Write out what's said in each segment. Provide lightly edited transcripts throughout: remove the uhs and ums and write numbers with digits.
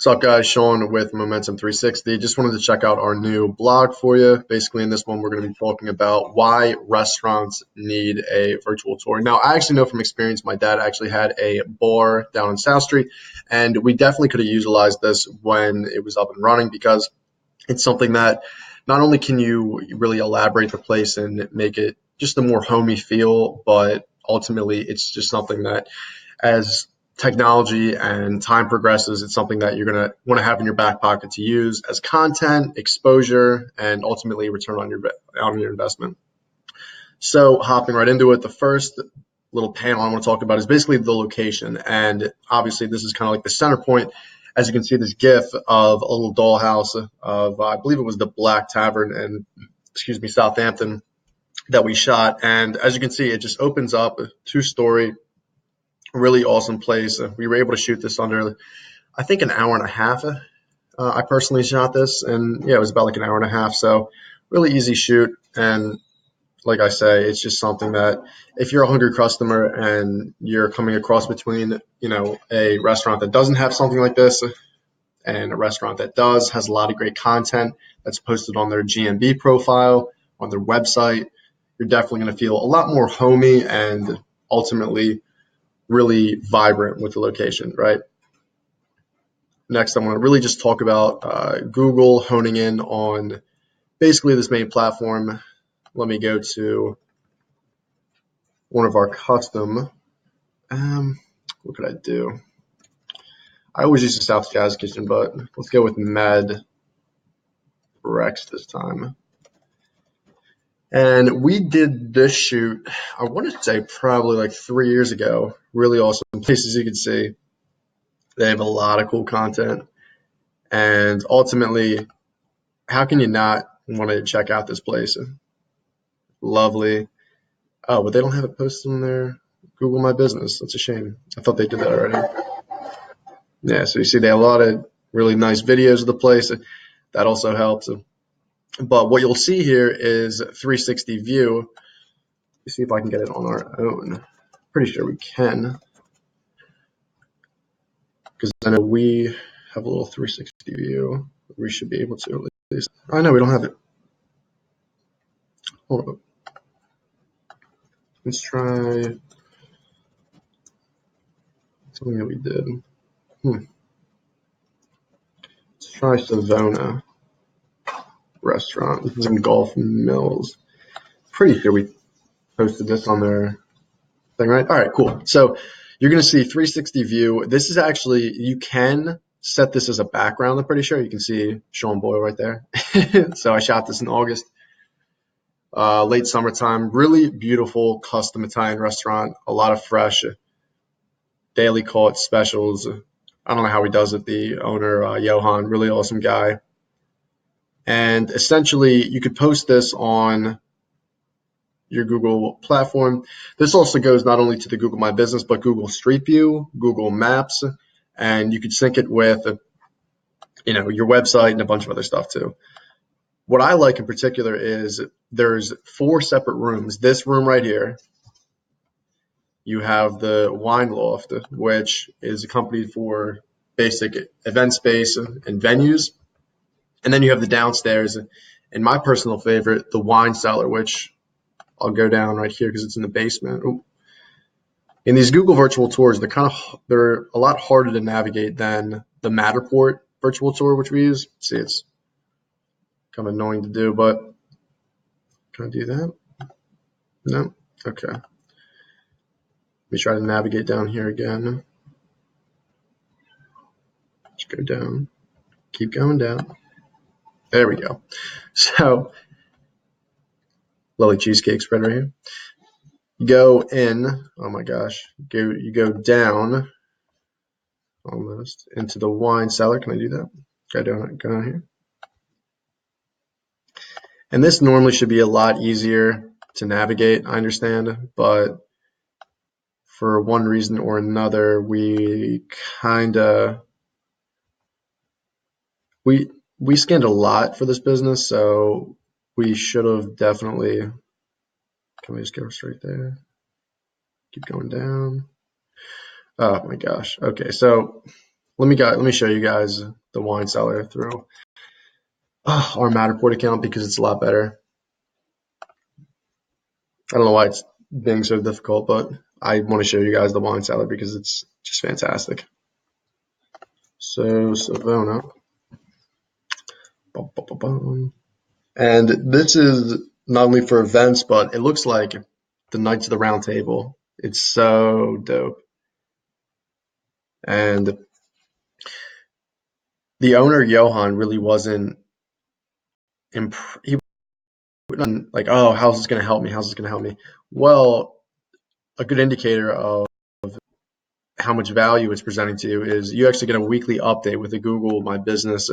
What's up, guys? Sean with Momentum 360. Just wanted to check out our new blog for you. Basically, in this one, we're going to be talking about why restaurants need a virtual tour. Now, I actually know from experience, my dad actually had a bar down in South Street, and we definitely could have utilized this when it was up and running because it's something that not only can you really elaborate the place and make it just a more homey feel, but ultimately, it's just something that as technology and time progresses, it's something that you're going to want to have in your back pocket to use as content, exposure, and ultimately return on your investment. So hopping right into it, the first little panel I want to talk about is basically the location. And obviously this is kind of like the center point. As you can see, this GIF of a little dollhouse of, I believe it was the Black Tavern in, Southampton that we shot. And as you can see, it just opens up a two-story, really awesome place. We were able to shoot this under, I think, an hour and a half. I personally shot this, and yeah, it was about like an hour and a half. So really easy shoot. And like I say, it's just something that if you're a hungry customer and you're coming across between, a restaurant that doesn't have something like this and a restaurant that does, has a lot of great content that's posted on their GMB profile, on their website, you're definitely going to feel a lot more homey and ultimately really vibrant with the location, right? Next, I want to really just talk about Google honing in on basically this main platform. Let me go to one of our custom. What could I do? I always use the South Jazz Kitchen, but let's go with Med Rex this time. And we did this shoot, I want to say probably like 3 years ago. Really awesome places you can see. They have a lot of cool content. And ultimately, how can you not want to check out this place? Lovely. Oh, but they don't have it posted on their Google My Business. That's a shame. I thought they did that already. Yeah, so you see they have a lot of really nice videos of the place. That also helps. But what you'll see here is 360 view. Let me see if I can get it on our own. Pretty sure we can. Because I know we have a little 360 view. We should be able to at least. I know we don't have it. Hold up. Let's try something that we did. Let's try Savona Restaurant. This is in Gulf Mills. Pretty sure we posted this on their thing, right? All right, cool. So you're going to see 360 view. This is actually, you can set this as a background, I'm pretty sure. You can see Sean Boyle right there. So I shot this in August, late summertime. Really beautiful custom Italian restaurant. A lot of fresh daily caught specials. I don't know how he does it. The owner, Johan, really awesome guy. And essentially, you could post this on your Google platform. This also goes not only to the Google My Business, but Google Street View, Google Maps, and you could sync it with, your website and a bunch of other stuff too. What I like in particular is there's 4 separate rooms. This room right here, you have the wine loft, which is accompanied for basic event space and venues. And then you have the downstairs, and my personal favorite, the wine cellar, which I'll go down right here because it's in the basement. Ooh. In these Google virtual tours, they're a lot harder to navigate than the Matterport virtual tour, which we use. See, it's kind of annoying to do, but can I do that? No? Okay. Let me try to navigate down here again. Just go down. Keep going down. There we go. So, lovely cheesecake spread right here. You go in. Oh my gosh. You go down almost into the wine cellar. Can I do that? Go down here. And this normally should be a lot easier to navigate, I understand, but for one reason or another, we scanned a lot for this business, so we should have definitely. Can we just go straight there? Keep going down. Oh my gosh. Okay, so let me show you guys the wine cellar through our Matterport account because it's a lot better. I don't know why it's being so difficult, but I want to show you guys the wine cellar because it's just fantastic. So Savona, bum, bum, bum, bum. And this is not only for events, but it looks like the Knights of the Round Table. It's so dope. And the owner Johan really wasn't he wasn't like, oh, how's this gonna help me? How's this gonna help me? Well, a good indicator of how much value it's presenting to you is you actually get a weekly update with the Google My Business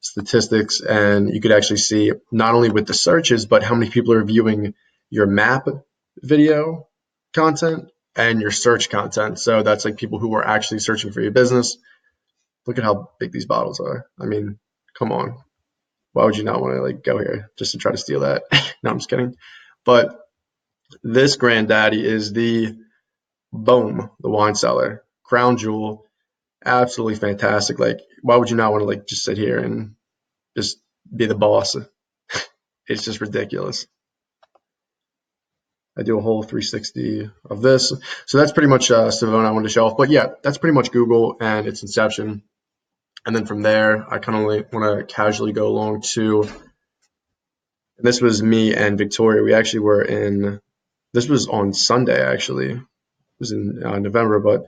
statistics, and you could actually see not only with the searches, but how many people are viewing your map video content and your search content. So that's like people who are actually searching for your business. Look at how big these bottles are. I mean, come on. Why would you not want to like go here just to try to steal that? No, I'm just kidding. But this granddaddy is the Boom, the wine cellar, crown jewel, absolutely fantastic. Like, why would you not want to like just sit here and just be the boss? It's just ridiculous. I do a whole 360 of this. So that's pretty much Savona I wanted to show off. But yeah, that's pretty much Google and its inception. And then from there, I kind of like want to casually go along to, and this was me and Victoria. We actually were in, this was on Sunday actually. It was in November, but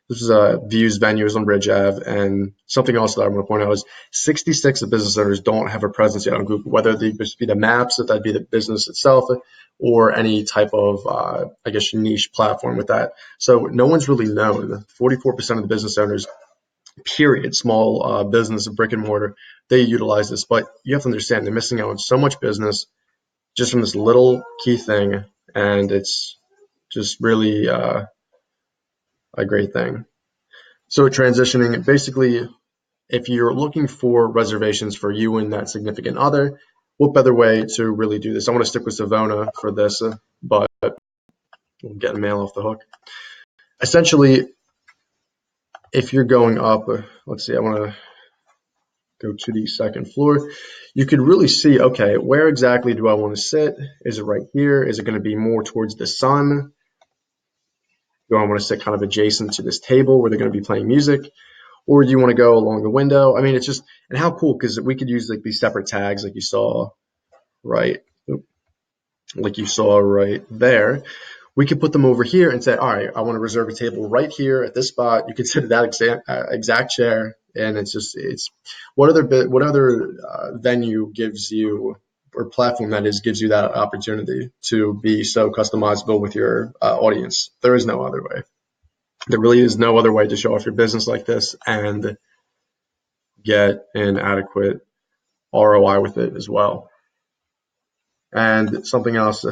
this was Views Venues on Ridge Ave. And something else that I want to point out is 66 of business owners don't have a presence yet on Google, whether they just be the maps, if that'd be the business itself, or any type of, I guess, niche platform with that. So no one's really known. 44% of the business owners, period, small business, brick and mortar, they utilize this. But you have to understand they're missing out on so much business just from this little key thing. And it's just really a great thing. So transitioning, basically, if you're looking for reservations for you and that significant other, what better way to really do this? I want to stick with Savona for this, but we'll get a mail off the hook. Essentially, if you're going up, let's see, I want to go to the second floor. You could really see, okay, where exactly do I want to sit? Is it right here? Is it going to be more towards the sun? Do I want to sit kind of adjacent to this table where they're going to be playing music? Or do you want to go along the window? I mean, it's just, and how cool, because we could use like these separate tags like you saw right, like you saw right there. We could put them over here and say, all right, I want to reserve a table right here at this spot. You can sit at that exact chair, and it's what other venue gives you, or platform that is, gives you that opportunity to be so customizable with your audience. There is no other way. There really is no other way to show off your business like this and get an adequate ROI with it as well. And something else,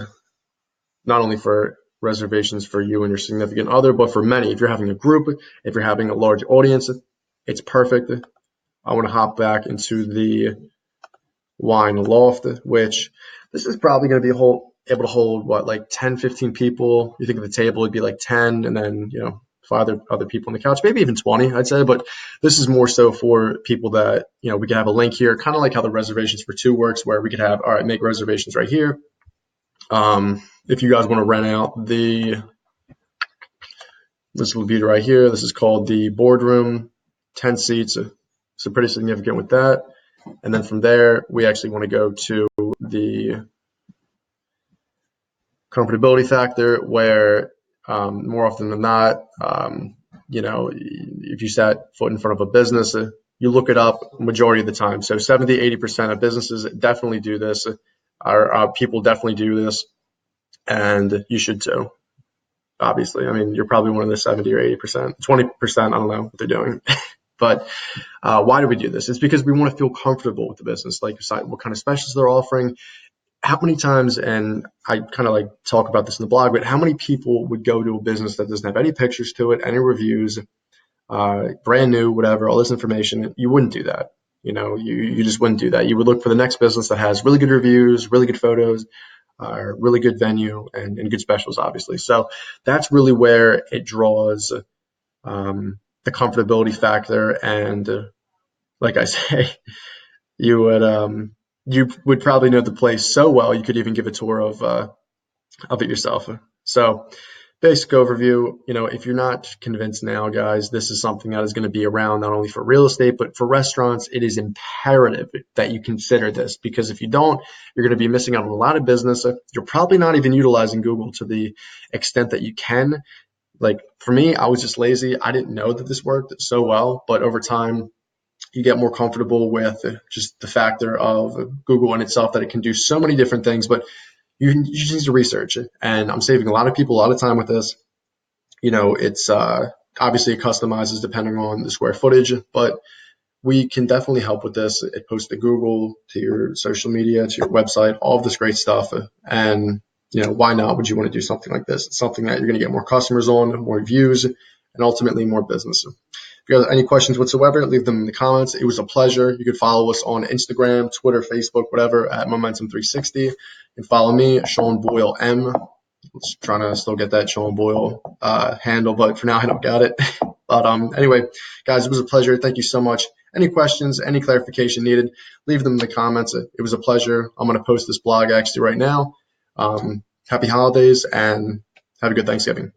not only for reservations for you and your significant other, but for many. If you're having a group, if you're having a large audience, it's perfect. I want to hop back into the wine loft, which this is probably going to be able to hold what, like 10, 15 people. You think of the table would be like 10, and then, 5 other people on the couch, maybe even 20, I'd say. But this is more so for people that, we could have a link here, kind of like how the reservations for two works, where we could have, all right, make reservations right here. If you guys want to rent out this will be right here. This is called the boardroom, 10 seats. So pretty significant with that. And then from there, we actually want to go to the comfortability factor, where more often than not, if you set foot in front of a business, you look it up majority of the time. So 70, 80% of businesses definitely do this. Our people definitely do this, and you should too. Obviously, I mean, you're probably one of the 70 or 80%, 20%. I don't know what they're doing. But why do we do this? It's because we want to feel comfortable with the business, like what kind of specials they're offering. How many times, and I kind of like talk about this in the blog, but how many people would go to a business that doesn't have any pictures to it, any reviews, brand new, whatever, all this information? You wouldn't do that. You just wouldn't do that. You would look for the next business that has really good reviews, really good photos, really good venue, and good specials, obviously. So that's really where it draws the comfortability factor, and like I say, you would probably know the place so well you could even give a tour of it yourself. So basic overview, if you're not convinced now, guys, this is something that is going to be around not only for real estate, but for restaurants. It is imperative that you consider this, because if you don't, you're going to be missing out on a lot of business. You're probably not even utilizing Google to the extent that you can. Like for me, I was just lazy. I didn't know that this worked so well, but over time, you get more comfortable with just the factor of Google in itself, that it can do so many different things, but you just need to research it. And I'm saving a lot of people a lot of time with this. It's obviously it customizes depending on the square footage, but we can definitely help with this. It posts to Google, to your social media, to your website, all of this great stuff. And why not would you want to do something like this? It's something that you're going to get more customers on, more views, and ultimately more business. If you have any questions whatsoever, leave them in the comments. It was a pleasure. You can follow us on Instagram, Twitter, Facebook, whatever, at Momentum360. You can follow me, Sean Boyle M. Trying to still get that Sean Boyle handle, but for now I don't got it. But anyway, guys, it was a pleasure. Thank you so much. Any questions, any clarification needed, leave them in the comments. It was a pleasure. I'm going to post this blog actually right now. Happy holidays and have a good Thanksgiving.